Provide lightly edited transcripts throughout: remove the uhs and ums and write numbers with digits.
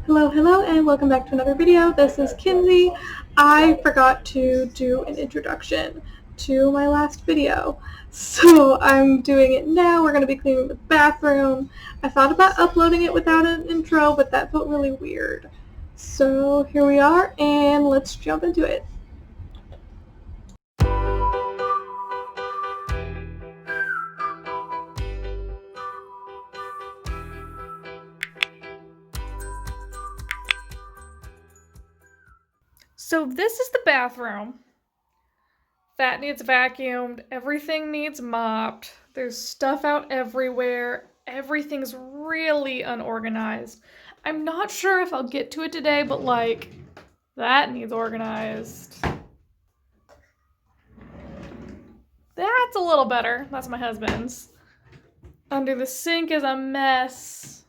Hello, and welcome back to another video. This is Kinsey. I forgot to do an introduction to my last video, so I'm doing it now. We're going to be cleaning the bathroom. I thought about uploading it without an intro, but that felt really weird. So here we are, and let's jump into it. So this is the bathroom. That needs vacuumed. Everything needs mopped. There's stuff out everywhere. Everything's really unorganized. I'm not sure if I'll get to it today, but like, that needs organized. That's a little better. That's my husband's. Under the sink is a mess.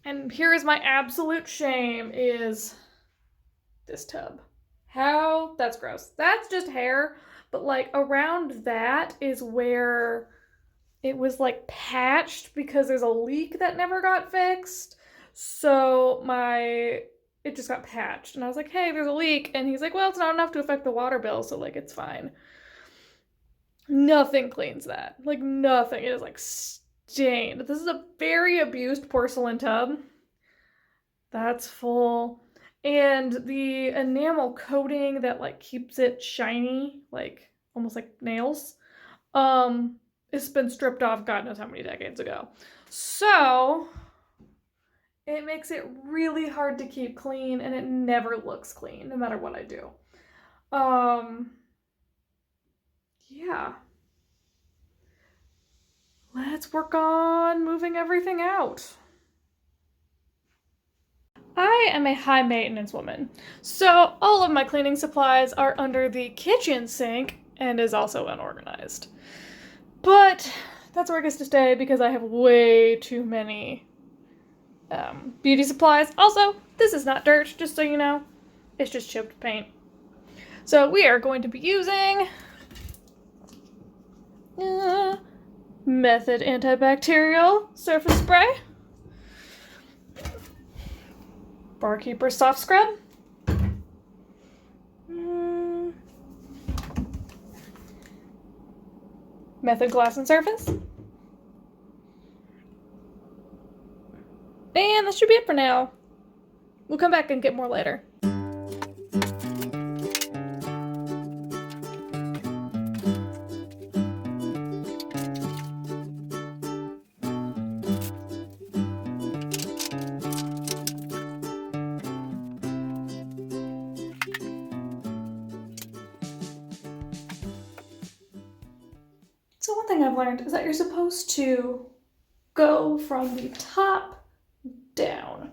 And here is my absolute shame is this tub. How? That's gross. That's just hair, but like around that is where it was like patched because there's a leak that never got fixed. So it just got patched, and I was like, hey, there's a leak, and he's like, well, it's not enough to affect the water bill, so like it's fine. Nothing cleans that. Like nothing. It is like stained. This is a very abused porcelain tub. That's full. And the enamel coating that like keeps it shiny, like almost like nails, it's been stripped off God knows how many decades ago. So it makes it really hard to keep clean, and it never looks clean no matter what I do. Yeah. Let's work on moving everything out. I am a high maintenance woman, so all of my cleaning supplies are under the kitchen sink and is also unorganized. But that's where it gets to stay because I have way too many beauty supplies. Also, this is not dirt, just so you know. It's just chipped paint. So we are going to be using Method Antibacterial Surface Spray, Barkeeper Soft Scrub, Method Glass and Surface, and that should be it for now. We'll come back and get more later. So one thing I've learned is that you're supposed to go from the top down.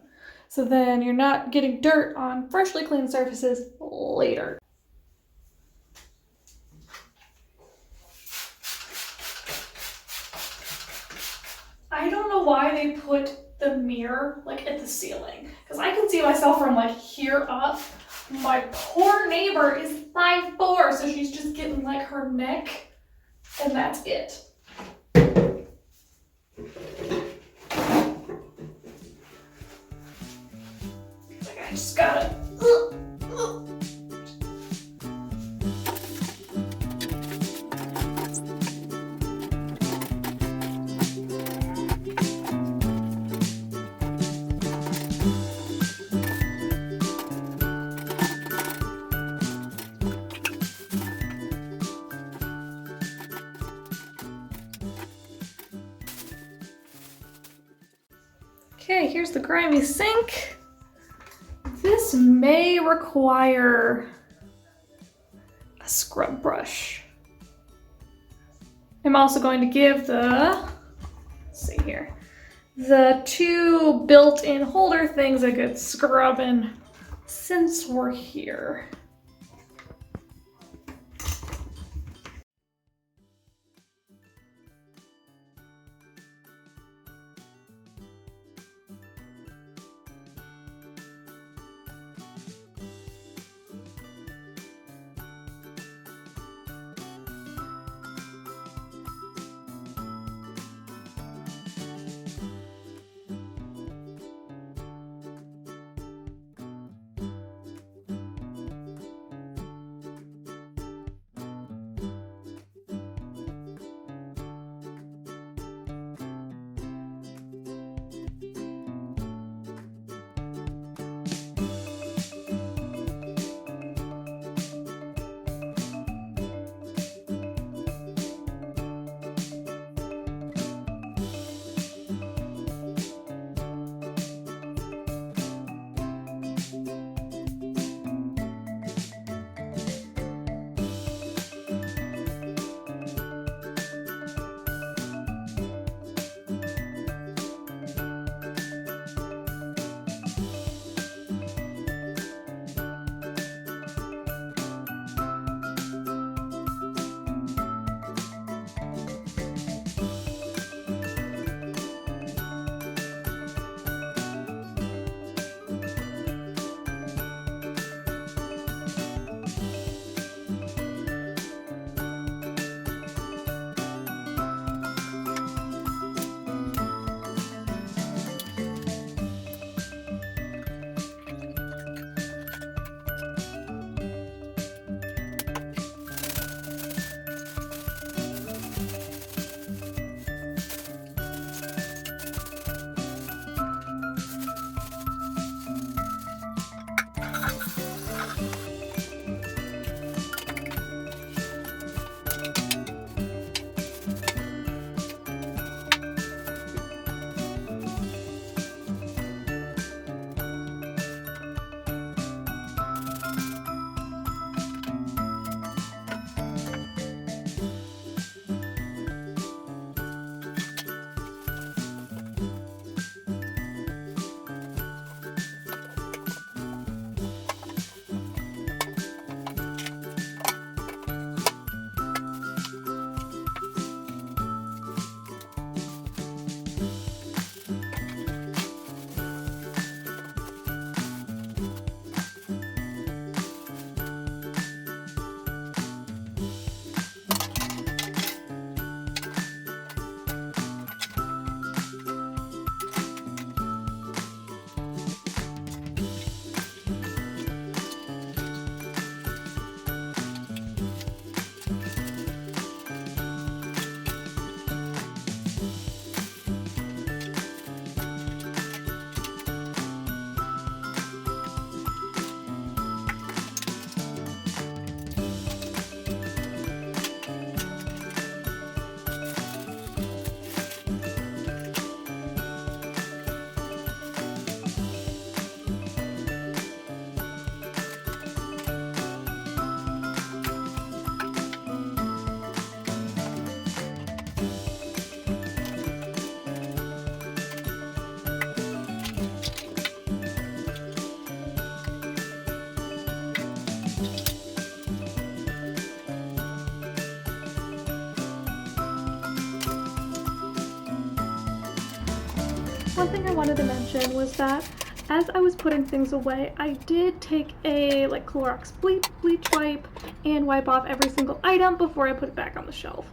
So then you're not getting dirt on freshly cleaned surfaces later. I don't know why they put the mirror like at the ceiling, because I can see myself from like here up. My poor neighbor is 5'4", so she's just getting like her neck, and that's it. Like I just gotta. Okay, here's the grimy sink. This may require a scrub brush. I'm also going to give let's see here, the two built-in holder things a good scrubbing since we're here. One thing I wanted to mention was that as I was putting things away, I did take a Clorox bleach wipe and wipe off every single item before I put it back on the shelf.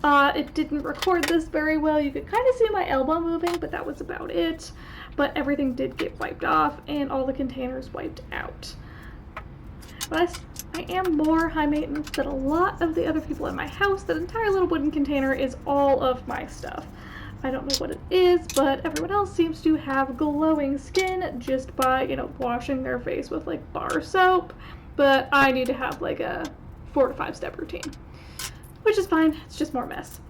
It didn't record this very well. You could kind of see my elbow moving, but that was about it. But everything did get wiped off and all the containers wiped out. But I am more high maintenance than a lot of the other people in my house. That entire little wooden container is all of my stuff. I don't know what it is, but everyone else seems to have glowing skin just by, washing their face with bar soap. But I need to have a 4 to 5 step routine, which is fine. It's just more mess.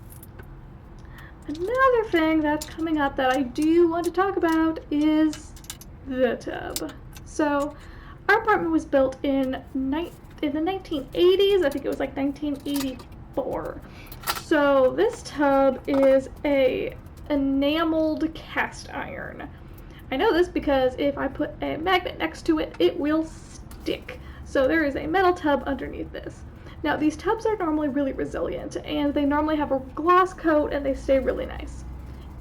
Another thing that's coming up that I do want to talk about is the tub. So our apartment was built in the 1980s. I think it was 1984. So this tub is a enameled cast iron. I know this because if I put a magnet next to it, it will stick. So there is a metal tub underneath this. Now these tubs are normally really resilient and they normally have a gloss coat and they stay really nice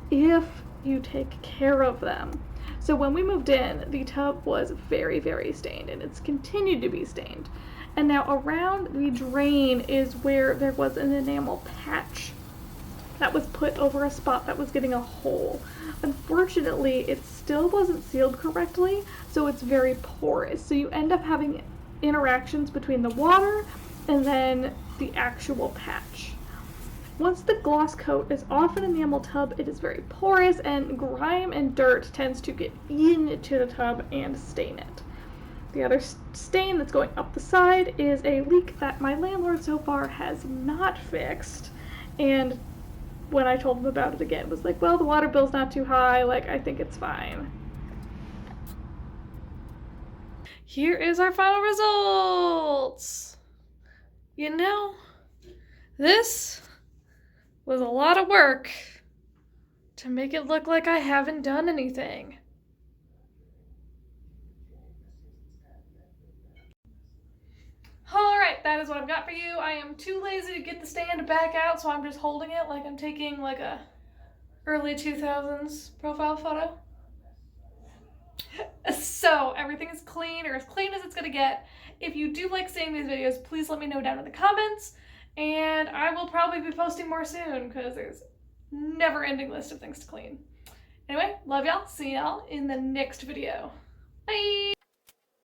if you take care of them. So when we moved in, the tub was very, very stained and it's continued to be stained. And now around the drain is where there was an enamel patch that was put over a spot that was getting a hole. Unfortunately, it still wasn't sealed correctly, so it's very porous. So you end up having interactions between the water and then the actual patch. Once the gloss coat is off an enamel tub, it is very porous and grime and dirt tends to get into the tub and stain it. The other stain that's going up the side is a leak that my landlord so far has not fixed. And when I told him about it again, it was like, well, the water bill's not too high, I think it's fine. Here is our final results. This was a lot of work to make it look like I haven't done anything. Alright, that is what I've got for you. I am too lazy to get the stand back out, so I'm just holding it like I'm taking a early 2000s profile photo. So everything is clean, or as clean as it's gonna get. If you do like seeing these videos, please let me know down in the comments, and I will probably be posting more soon because there's a never-ending list of things to clean. Anyway, love y'all. See y'all in the next video. Bye!